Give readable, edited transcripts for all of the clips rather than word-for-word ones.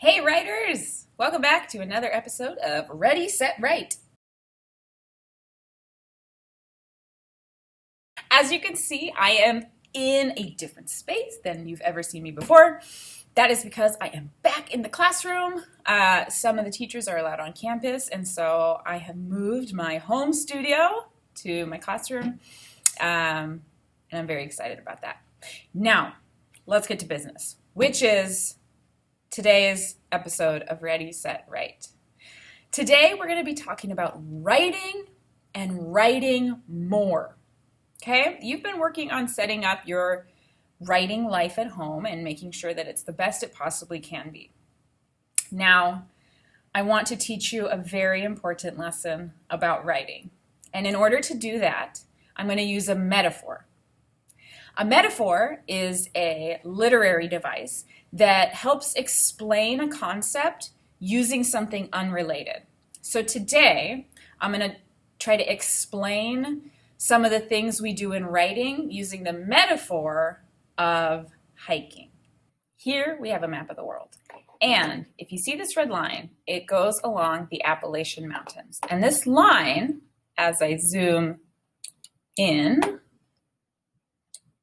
Hey writers! Welcome back to another episode of Ready, Set, Write. As you can see, I am in a different space than you've ever seen me before. That is because I am back in the classroom. Some of the teachers are allowed on campus, and so I have moved my home studio to my classroom, and I'm very excited about that. Now, let's get to business, which is today's episode of Ready, Set, Write. Today we're going to be talking about writing and writing more. Okay? You've been working on setting up your writing life at home and making sure that it's the best it possibly can be. Now, I want to teach you a very important lesson about writing. And in order to do that, I'm going to use a metaphor. A metaphor is a literary device that helps explain a concept using something unrelated. So today, I'm going to try to explain some of the things we do in writing using the metaphor of hiking. Here we have a map of the world. And if you see this red line, it goes along the Appalachian Mountains. And this line, as I zoom in,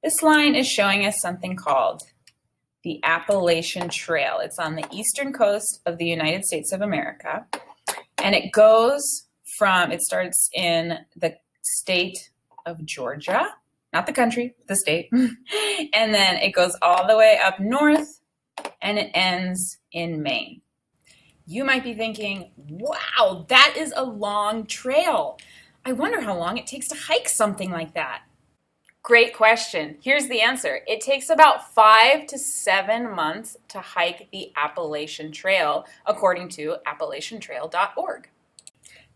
this line is showing us something called the Appalachian Trail. It's on the eastern coast of the United States of America, and it starts in the state of Georgia, not the country, the state, and then it goes all the way up north, and it ends in Maine. You might be thinking, wow, that is a long trail. I wonder how long it takes to hike something like that. Great question. Here's the answer. It takes about 5 to 7 months to hike the Appalachian Trail, according to appalachiantrail.org.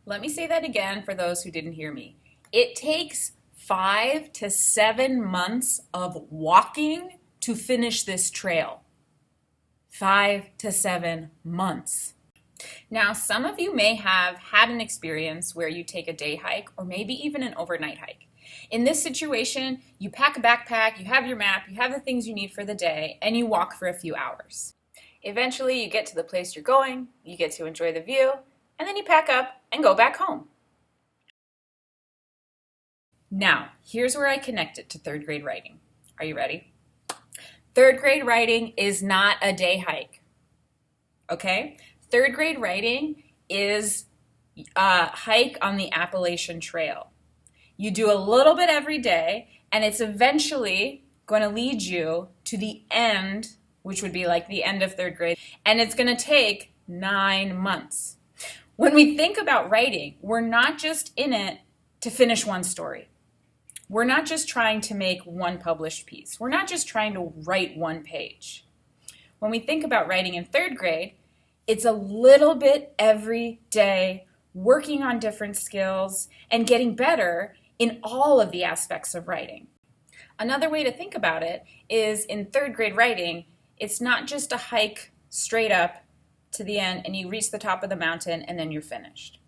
Let me say that again for those who didn't hear me. It takes 5 to 7 months of walking to finish this trail. 5 to 7 months. Now, some of you may have had an experience where you take a day hike or maybe even an overnight hike. In this situation, you pack a backpack, you have your map, you have the things you need for the day, and you walk for a few hours. Eventually, you get to the place you're going, you get to enjoy the view, and then you pack up and go back home. Now, here's where I connect it to third grade writing. Are you ready? Third grade writing is not a day hike, okay? Third grade writing is a hike on the Appalachian Trail. You do a little bit every day, and it's eventually going to lead you to the end, which would be like the end of third grade, and it's going to take 9 months. When we think about writing, we're not just in it to finish one story. We're not just trying to make one published piece. We're not just trying to write one page. When we think about writing in third grade, it's a little bit every day, working on different skills and getting better in all of the aspects of writing. Another way to think about it is in third grade writing, it's not just a hike straight up to the end and you reach the top of the mountain and then you're finished.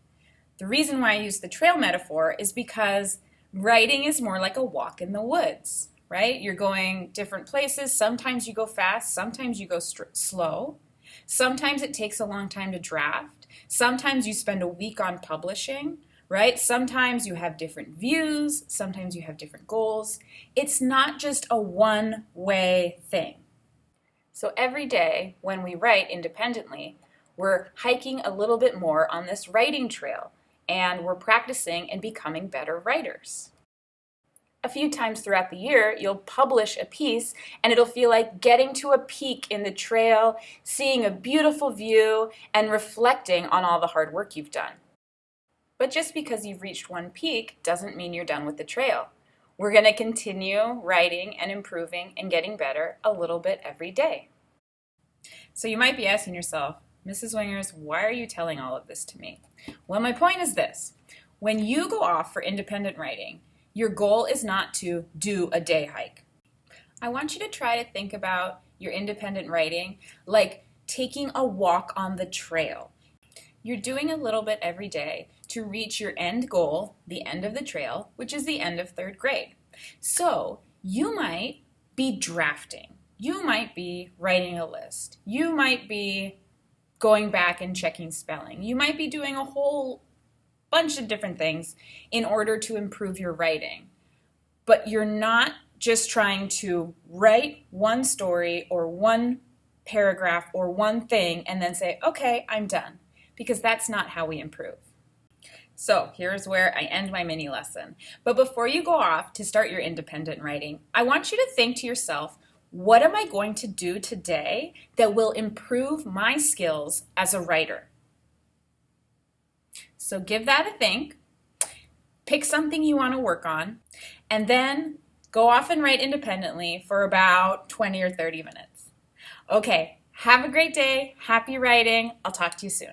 The reason why I use the trail metaphor is because writing is more like a walk in the woods, right? You're going different places. Sometimes you go fast, sometimes you go slow. Sometimes it takes a long time to draft. Sometimes you spend a week on publishing, right? Sometimes you have different views. Sometimes you have different goals. It's not just a one-way thing. So every day when we write independently, we're hiking a little bit more on this writing trail, and we're practicing and becoming better writers. A few times throughout the year, you'll publish a piece and it'll feel like getting to a peak in the trail, seeing a beautiful view, and reflecting on all the hard work you've done. But just because you've reached one peak doesn't mean you're done with the trail. We're going to continue writing and improving and getting better a little bit every day. So you might be asking yourself, Mrs. Wingers, why are you telling all of this to me? Well, my point is this. When you go off for independent writing, your goal is not to do a day hike. I want you to try to think about your independent writing like taking a walk on the trail. You're doing a little bit every day to reach your end goal, the end of the trail, which is the end of third grade. So you might be drafting. You might be writing a list. You might be going back and checking spelling. You might be doing a whole bunch of different things in order to improve your writing. But you're not just trying to write one story or one paragraph or one thing and then say, okay, I'm done, because that's not how we improve. So here's where I end my mini lesson. But before you go off to start your independent writing, I want you to think to yourself, what am I going to do today that will improve my skills as a writer? So give that a think, pick something you want to work on, and then go off and write independently for about 20 or 30 minutes. Okay, have a great day, happy writing, I'll talk to you soon.